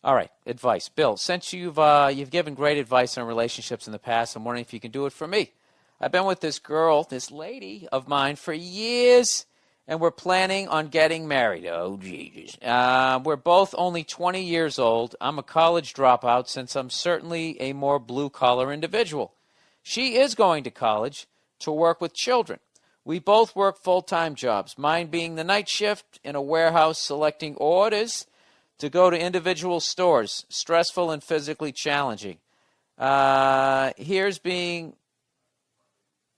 All right, advice. Bill, since you've given great advice on relationships in the past, I'm wondering if you can do it for me. I've been with this girl, this lady of mine for years, and we're planning on getting married. Oh, Jesus. We're both only 20 years old. I'm a college dropout since I'm certainly a more blue-collar individual. She is going to college to work with children. We both work full-time jobs, mine being the night shift in a warehouse selecting orders to go to individual stores, stressful and physically challenging. Hers being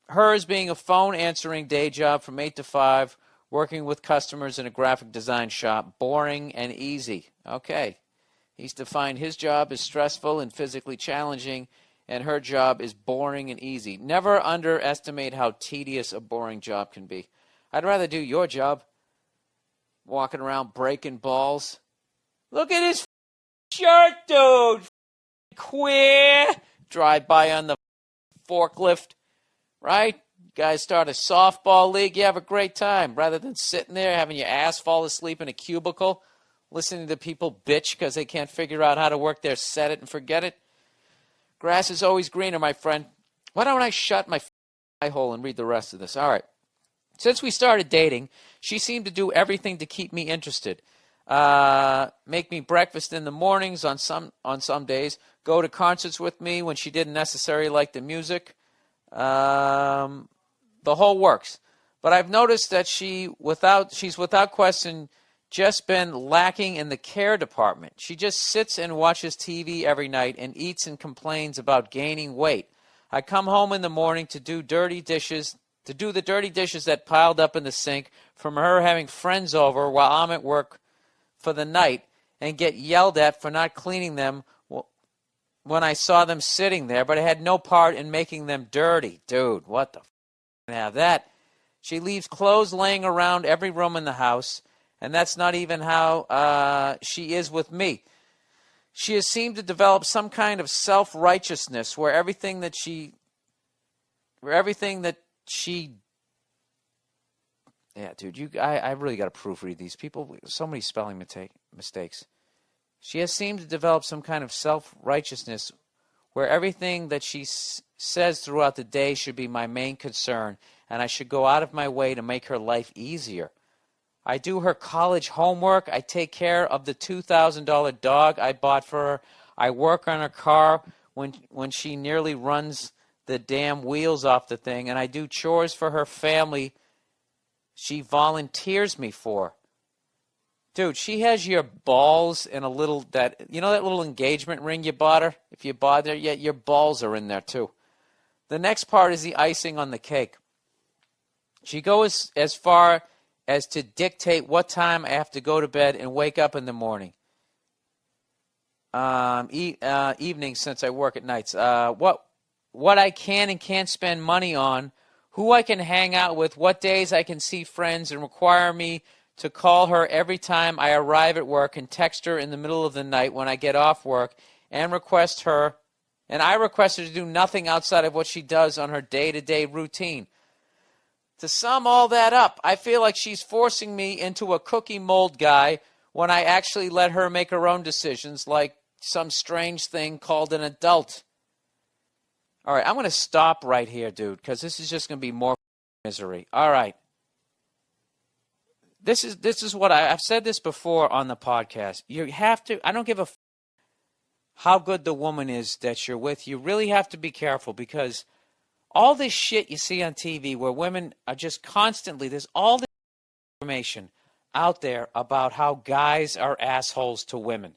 a phone answering day job from 8 to 5, working with customers in a graphic design shop, boring and easy. Okay. He's defined his job as stressful and physically challenging, and her job is boring and easy. Never underestimate how tedious a boring job can be. I'd rather do your job, walking around breaking balls. Look at his shirt, dude. Queer. Drive by on the forklift, right? You guys start a softball league. You have a great time rather than sitting there having your ass fall asleep in a cubicle, listening to people bitch because they can't figure out how to work their set it and forget it. Grass is always greener, my friend. Why don't I shut my eye hole and read the rest of this? All right. Since we started dating, she seemed to do everything to keep me interested. Make me breakfast in the mornings on some days. Go to concerts with me when she didn't necessarily like the music. The whole works. But I've noticed that she's without question just been lacking in the care department. She just sits and watches TV every night and eats and complains about gaining weight. I come home in the morning to do the dirty dishes that piled up in the sink from her having friends over while I'm at work for the night, and get yelled at for not cleaning them when I saw them sitting there, but I had no part in making them dirty. Dude, what the f*** have that? She leaves clothes laying around every room in the house, and that's not even how she is with me. She has seemed to develop some kind of self-righteousness where everything that she yeah, dude, I really got to proofread these people. So many spelling mistakes. She has seemed to develop some kind of self-righteousness where everything that she says throughout the day should be my main concern, and I should go out of my way to make her life easier. I do her college homework. I take care of the $2,000 dog I bought for her. I work on her car when she nearly runs the damn wheels off the thing, and I do chores for her family she volunteers me for. Dude, she has your balls in a little, that little engagement ring you bought her? If you bought her yet, your balls are in there too. The next part is the icing on the cake. She goes as far as to dictate what time I have to go to bed and wake up in the morning. Evenings, since I work at nights. What I can and can't spend money on, who I can hang out with, what days I can see friends, and require me to call her every time I arrive at work and text her in the middle of the night when I get off work, and I request her to do nothing outside of what she does on her day-to-day routine. To sum all that up, I feel like she's forcing me into a cookie mold guy when I actually let her make her own decisions, like some strange thing called an adult. All right, I'm going to stop right here, dude, because this is just going to be more misery. All right. This is what I've said this before on the podcast. You have to, I don't give a how good the woman is that you're with. You really have to be careful, because all this shit you see on TV where women are just constantly, there's all this information out there about how guys are assholes to women.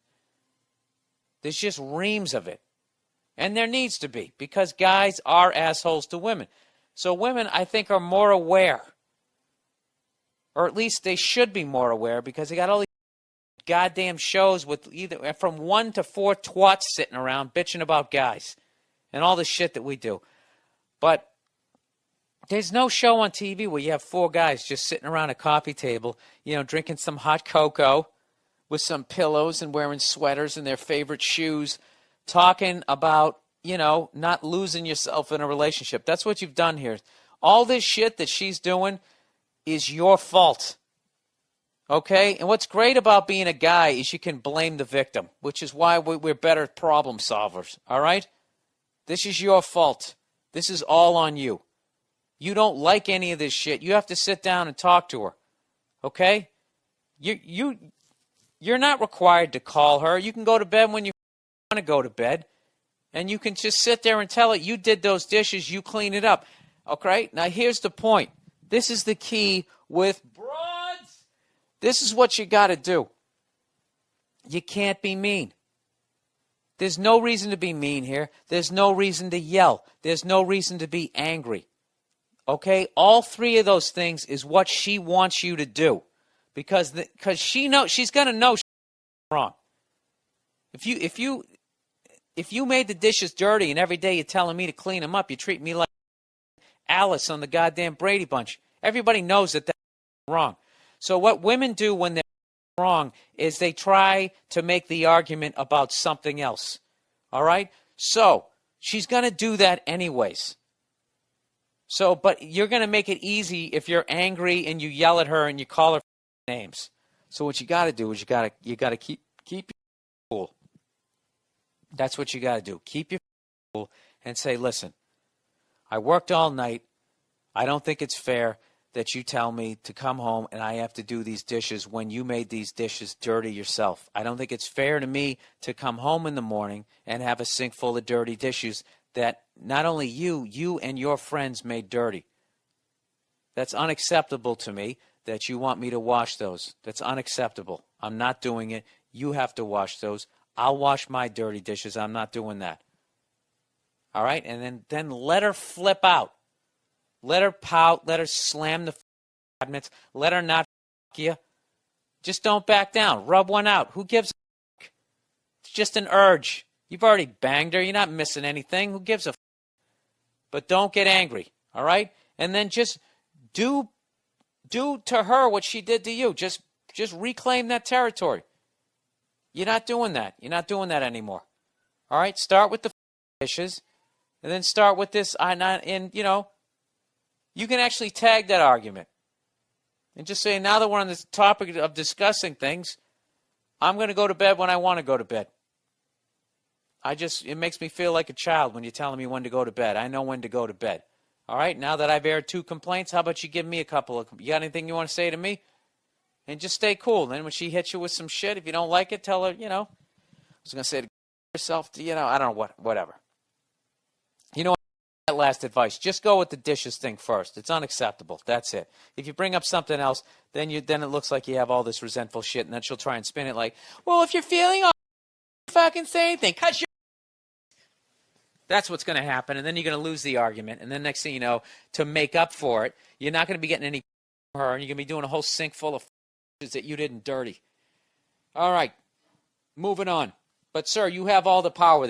There's just reams of it. And there needs to be, because guys are assholes to women. So women, I think, are more aware. Or at least they should be more aware, because they got all these goddamn shows with either from 1 to 4 twats sitting around bitching about guys and all the shit that we do. But there's no show on TV where you have 4 guys just sitting around a coffee table, drinking some hot cocoa with some pillows and wearing sweaters and their favorite shoes, talking about, not losing yourself in a relationship. That's what you've done here. All this shit that she's doing is your fault. Okay? And what's great about being a guy is you can blame the victim, which is why we're better problem solvers. All right? This is your fault. This is all on you. You don't like any of this shit. You have to sit down and talk to her. Okay? You're not required to call her. You can go to bed when you want to go to bed. And you can just sit there and tell her, you did those dishes, you clean it up. Okay? Now here's the point. This is the key with broads. This is what you got to do. You can't be mean. There's no reason to be mean here. There's no reason to yell. There's no reason to be angry. Okay? All three of those things is what she wants you to do. Because she knows, she's going to know she's wrong. If you made the dishes dirty and every day you're telling me to clean them up, you treat me like Alice on the goddamn Brady Bunch. Everybody knows that that's wrong. So what women do when they're wrong is they try to make the argument about something else. All right? So she's going to do that anyways. So, but you're going to make it easy if you're angry and you yell at her and you call her names. So what you got to do is you got to keep your cool. That's what you got to do. Keep your cool and say, listen, I worked all night. I don't think it's fair that you tell me to come home and I have to do these dishes when you made these dishes dirty yourself. I don't think it's fair to me to come home in the morning and have a sink full of dirty dishes that not only you and your friends made dirty. That's unacceptable to me that you want me to wash those. That's unacceptable. I'm not doing it. You have to wash those. I'll wash my dirty dishes. I'm not doing that. All right? And then let her flip out. Let her pout. Let her slam the cabinets. Let her not you. Just don't back down. Rub one out. Who gives a f***? It's just an urge. You've already banged her. You're not missing anything. Who gives a f***? But don't get angry. All right? And then just do to her what she did to you. Just reclaim that territory. You're not doing that. You're not doing that anymore. All right? Start with the dishes, and then start with this. You can actually tag that argument. And just say, now that we're on this topic of discussing things, I'm going to go to bed when I want to go to bed. It makes me feel like a child when you're telling me when to go to bed. I know when to go to bed. All right? Now that I've aired 2 complaints, how about you give me a couple of... You got anything you want to say to me? And just stay cool. Then when she hits you with some shit, if you don't like it, tell her, I was going to say to yourself, I don't know, whatever. You know what? That last advice, just go with the dishes thing first. It's unacceptable. That's it. If you bring up something else, then it looks like you have all this resentful shit, and then she'll try and spin it like, well, if you're feeling all fucking say anything, cut your... That's what's going to happen, and then you're going to lose the argument, and then next thing you know, to make up for it, you're not going to be getting any from her, and you're going to be doing a whole sink full of that you didn't dirty. All right, moving on. But, sir, you have all the power.